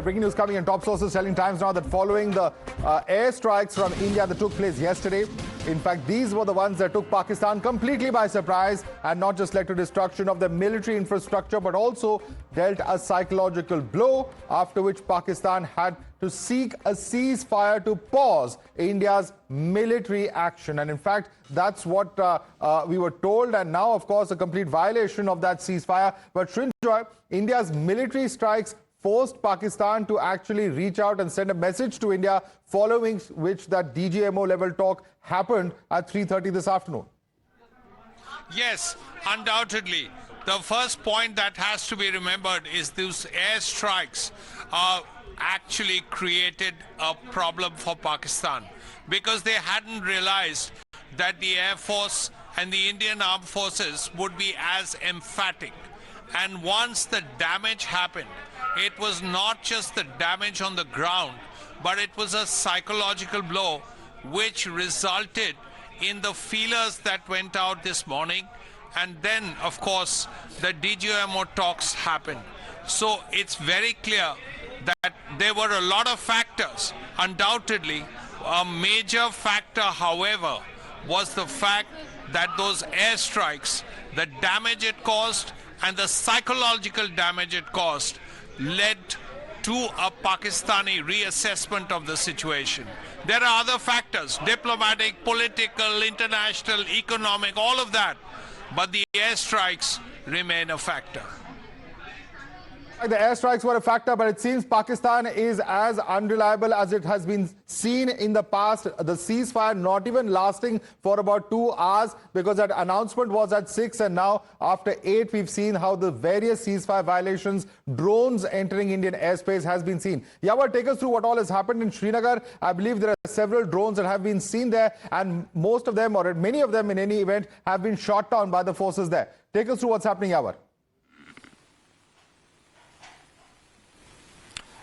Breaking news coming in. Top sources telling Times now that following the airstrikes from India that took place yesterday, in fact, these were the ones that took Pakistan completely by surprise and not just led to destruction of the military infrastructure, but also dealt a psychological blow, after which Pakistan had to seek a ceasefire to pause India's military action. And in fact, that's what we were told. And now, of course, a complete violation of that ceasefire. But Srinagar, India's military strikes forced Pakistan to actually reach out and send a message to India, following which that DGMO level talk happened at 3:30 this afternoon. Yes, undoubtedly. The first point that has to be remembered is these airstrikes actually created a problem for Pakistan, because they hadn't realized that the Air Force and the Indian Armed Forces would be as emphatic. And once the damage happened, it was not just the damage on the ground, but it was a psychological blow which resulted in the feelers that went out this morning. And then, of course, the DGMO talks happened. So it's very clear that there were a lot of factors. Undoubtedly, a major factor, however, was the fact that those airstrikes, the damage it caused and the psychological damage it caused, led to a Pakistani reassessment of the situation. There are other factors, diplomatic, political, international, economic, all of that. But the airstrikes remain a factor. The airstrikes were a factor, but it seems Pakistan is as unreliable as it has been seen in the past. The ceasefire not even lasting for about 2 hours, because that announcement was at 6, and now after 8 we've seen how the various ceasefire violations, drones entering Indian airspace has been seen. Yawar, take us through what all has happened in Srinagar. I believe there are several drones that have been seen there, and most of them, or many of them in any event, have been shot down by the forces there. Take us through what's happening, Yawar.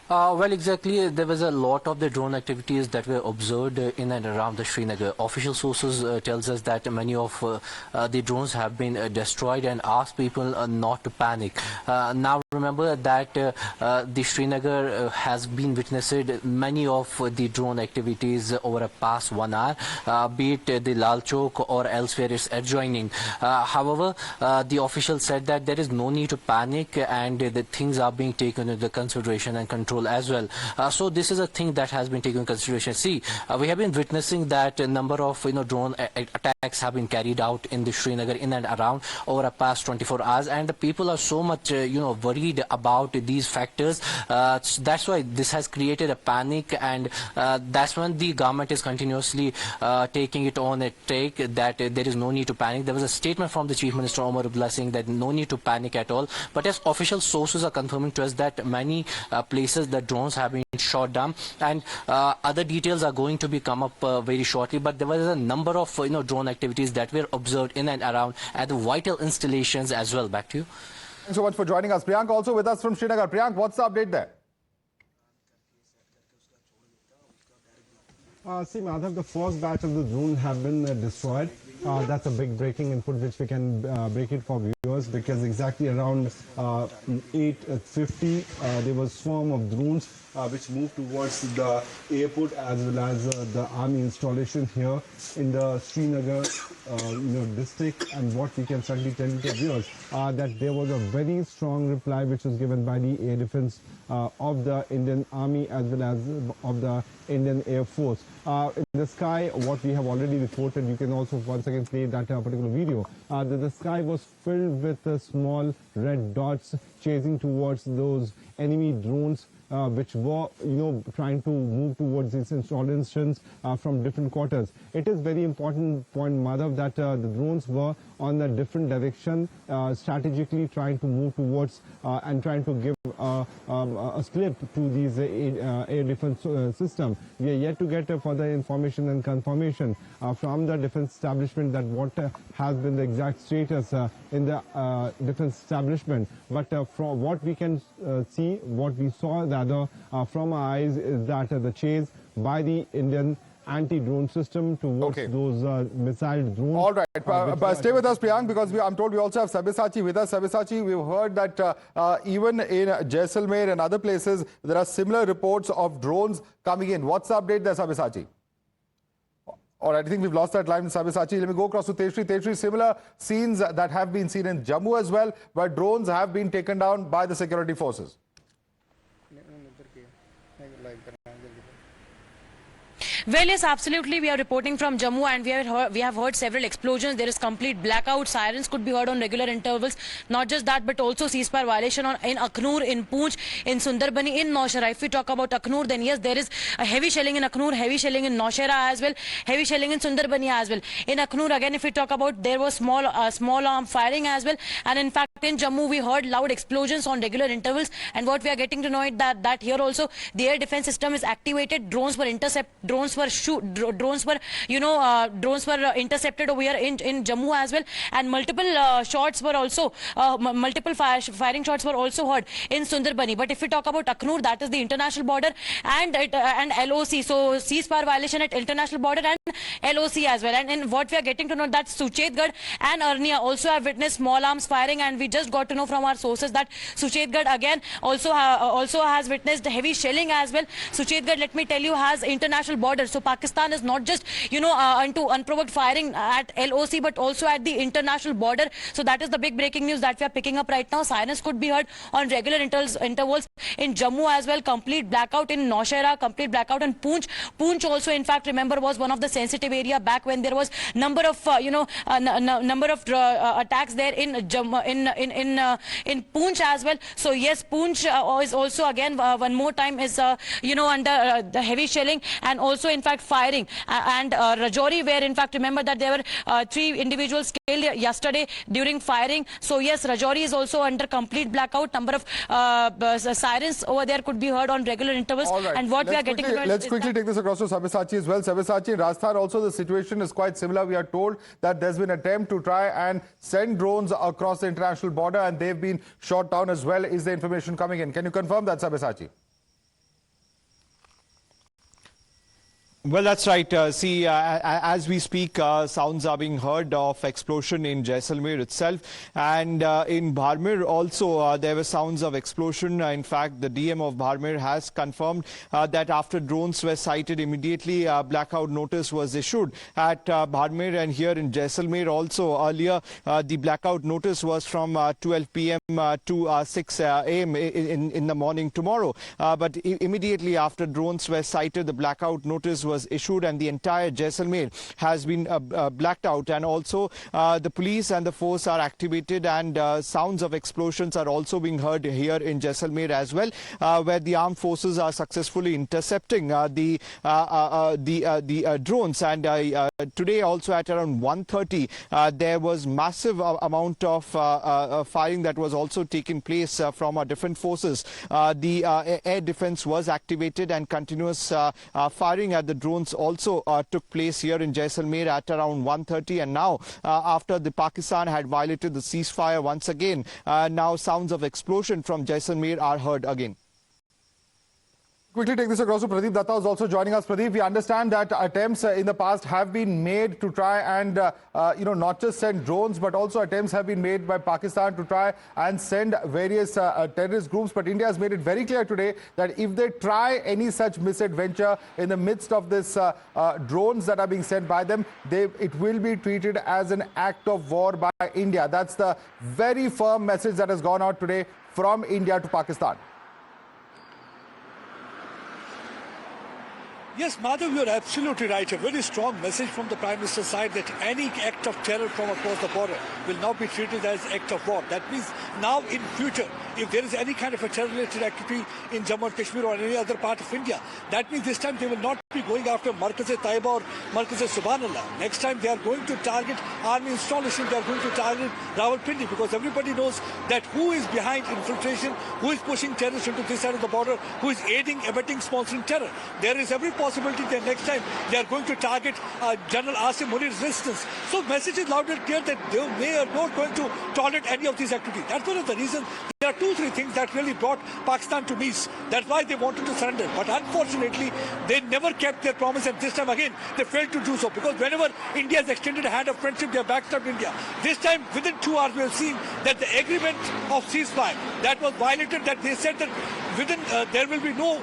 Well, exactly. There was a lot of the drone activities that were observed in and around the Srinagar. Official sources tells us that many of the drones have been destroyed, and ask people not to panic. Now, remember that the Srinagar has been witnessed many of the drone activities over a past 1 hour, be it the Lal Chowk or elsewhere it's adjoining. However, the official said that there is no need to panic, and the things are being taken into consideration and control as well. So this is a thing that has been taken into consideration. See, we have been witnessing that a number of drone attacks have been carried out in the Srinagar in and around over a past 24 hours, and the people are so much worried about these factors. That's why this has created a panic, and that's when the government is continuously taking it on a take that there is no need to panic. There was a statement from the Chief Minister Omar Abdullah saying that no need to panic at all. But as official sources are confirming to us that many places the drones have been shot down, and other details are going to be come up very shortly. But there was a number of drone activities that were observed in and around at the vital installations as well. Back to you. Thanks so much for joining us. Priyank also with us from Srinagar. Priyank, what's the update there? See, Madhav, the first batch of the drones have been destroyed. That's a big breaking input which we can break it for viewers, because exactly around 8:50 there was a swarm of drones which moved towards the airport as well as the army installation here in the Srinagar district. And what we can certainly tell you to viewers that there was a very strong reply which was given by the air defense of the Indian Army as well as of the Indian Air Force. In the sky, what we have already reported, you can also once again play that particular video, that the sky was filled with small red dots chasing towards those enemy drones which were, trying to move towards these installations from different quarters. It is very important point, Madhav, that the drones were on a different direction, strategically trying to move towards and trying to give a slip to these air defense system. We are yet to get further information and confirmation from the defense establishment that what has been the exact status in the defense establishment. But from what we can see, what we saw rather from our eyes, is that the chase by the Indian anti-drone system towards Okay. those missile drones. All right, but stay with us, Priyank, because I'm told we also have Sabyasachi with us. Sabyasachi, we've heard that even in Jaisalmer and other places, there are similar reports of drones coming in. What's the update there, Sabyasachi? All right, I think we've lost that line, Sabyasachi. Let me go across to Tejshri. Tejshri, similar scenes that have been seen in Jammu as well, where drones have been taken down by the security forces. Well, yes, absolutely. We are reporting from Jammu, and we have heard several explosions. There is complete blackout. Sirens could be heard on regular intervals. Not just that, but also ceasefire violation in Aknoor, in Poonch, in Sundarbani, in Naushera. If we talk about Aknoor, then yes, there is a heavy shelling in Aknoor, heavy shelling in Naushera as well, heavy shelling in Sundarbani as well. In Aknoor, again, if we talk about, there was small arm firing as well. And in fact, in Jammu, we heard loud explosions on regular intervals. And what we are getting to know is that here also the air defense system is activated. Drones were drones were intercepted over here in Jammu as well, and multiple shots were also firing shots were also heard in Sundarbani. But if we talk about Aknoor, that is the international border, and LOC, so ceasefire violation at international border and LOC as well. And what we are getting to know that Suchetgarh and Arnia also have witnessed small arms firing, and we just got to know from our sources that Suchetgarh again also has witnessed heavy shelling as well. Suchetgarh, let me tell you, has international border. So Pakistan is not just, into unprovoked firing at LOC, but also at the international border. So that is the big breaking news that we are picking up right now. Sirens could be heard on regular intervals in Jammu as well. Complete blackout in Naushera, complete blackout in Poonch. Poonch also, in fact, remember, was one of the sensitive area back when there was number of attacks there in Poonch as well. So yes, Poonch is also again one more time is under the heavy shelling, and also in fact firing, and Rajouri, where in fact remember that there were 3 individuals killed yesterday during firing. So yes, Rajouri is also under complete blackout. Number of sirens over there could be heard on regular intervals. All right. And what we are getting to know let's quickly take this across to Sabyasachi as well. Sabyasachi, in Rajasthan also the situation is quite similar. We are told that there's been an attempt to try and send drones across the international border, and they've been shot down as well. Is the information coming in? Can you confirm that, Sabyasachi? Well, that's right. As we speak, sounds are being heard of explosion in Jaisalmer itself, and in Barmer also there were sounds of explosion. In fact, the DM of Barmer has confirmed that after drones were sighted, immediately blackout notice was issued at Barmer, and here in Jaisalmer also earlier the blackout notice was from 12 p.m. to 6 a.m. in the morning tomorrow. But immediately after drones were sighted, the blackout notice was issued, and the entire Jaisalmer has been blacked out. And also the police and the force are activated, and sounds of explosions are also being heard here in Jaisalmer as well, where the armed forces are successfully intercepting the drones. And today also at around 1:30 there was massive amount of firing that was also taking place from our different forces. The air defense was activated, and continuous firing at the drones also took place here in Jaisalmer at around 1:30. And now after the Pakistan had violated the ceasefire once again, now sounds of explosion from Jaisalmer are heard again. Quickly take this across to Pradeep Datta, who's also joining us. Pradeep, we understand that attempts in the past have been made to try and, not just send drones, but also attempts have been made by Pakistan to try and send various terrorist groups. But India has made it very clear today that if they try any such misadventure in the midst of this drones that are being sent by them, it will be treated as an act of war by India. That's the very firm message that has gone out today from India to Pakistan. Yes, Madhav, you're absolutely right. A very strong message from the Prime Minister's side that any act of terror from across the border will now be treated as act of war. That means now in future, if there is any kind of a terror-related activity in Jammu and Kashmir or any other part of India, that means this time they will not be going after Markaz-e-Taiba or Markaz-e-Subhanallah. Next time they are going to target army installation, they are going to target Rawalpindi, because everybody knows that who is behind infiltration, who is pushing terrorists into this side of the border, who is aiding, abetting, sponsoring terror. There is every possibility that next time they are going to target General Asim Munir's resistance. So message is loud and clear that they are not going to tolerate any of these activities. That's one of the reasons There are 2-3 things that really brought Pakistan to knees. That's why they wanted to surrender. But unfortunately, they never kept their promise, and this time again, they failed to do so. Because whenever India has extended a hand of friendship, they have backstabbed India. This time, within 2 hours, we have seen that the agreement of ceasefire that was violated, that they said that within there will be no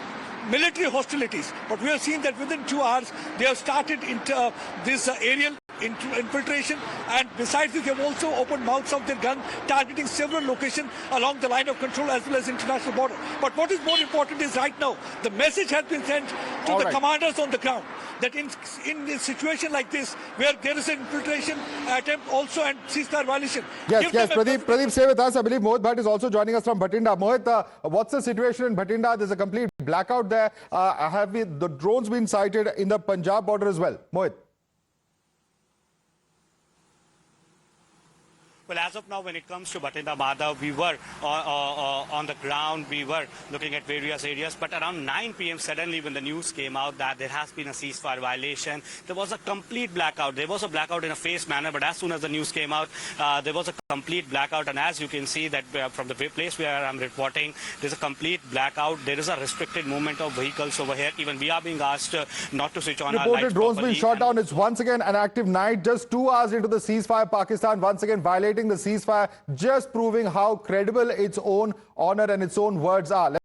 military hostilities. But we have seen that within 2 hours, they have started into this aerial infiltration, and besides this, they have also opened mouths of their gun, targeting several locations along the line of control as well as international border. But what is more important is right now, the message has been sent to the commanders on the ground that in a situation like this, where there is an infiltration attempt also and ceasefire violation. Yes, Pradeep, stay with us. I believe Mohit Bhatt is also joining us from Bhatinda. Mohit, what's the situation in Bhatinda? There's a complete blackout there. Have the drones been sighted in the Punjab border as well? Mohit. Well, as of now, when it comes to Bhatinda Madhav, we were on the ground, we were looking at various areas, but around 9 p.m. suddenly when the news came out that there has been a ceasefire violation, there was a complete blackout. There was a blackout in a phased manner, but as soon as the news came out, there was a complete blackout, and as you can see that from the place where I'm reporting, there's a complete blackout. There is a restricted movement of vehicles over here. Even we are being asked not to switch on our lights. Reported drones being shot down. It's once again an active night. Just 2 hours into the ceasefire, Pakistan once again violating the ceasefire, just proving how credible its own honor and its own words are.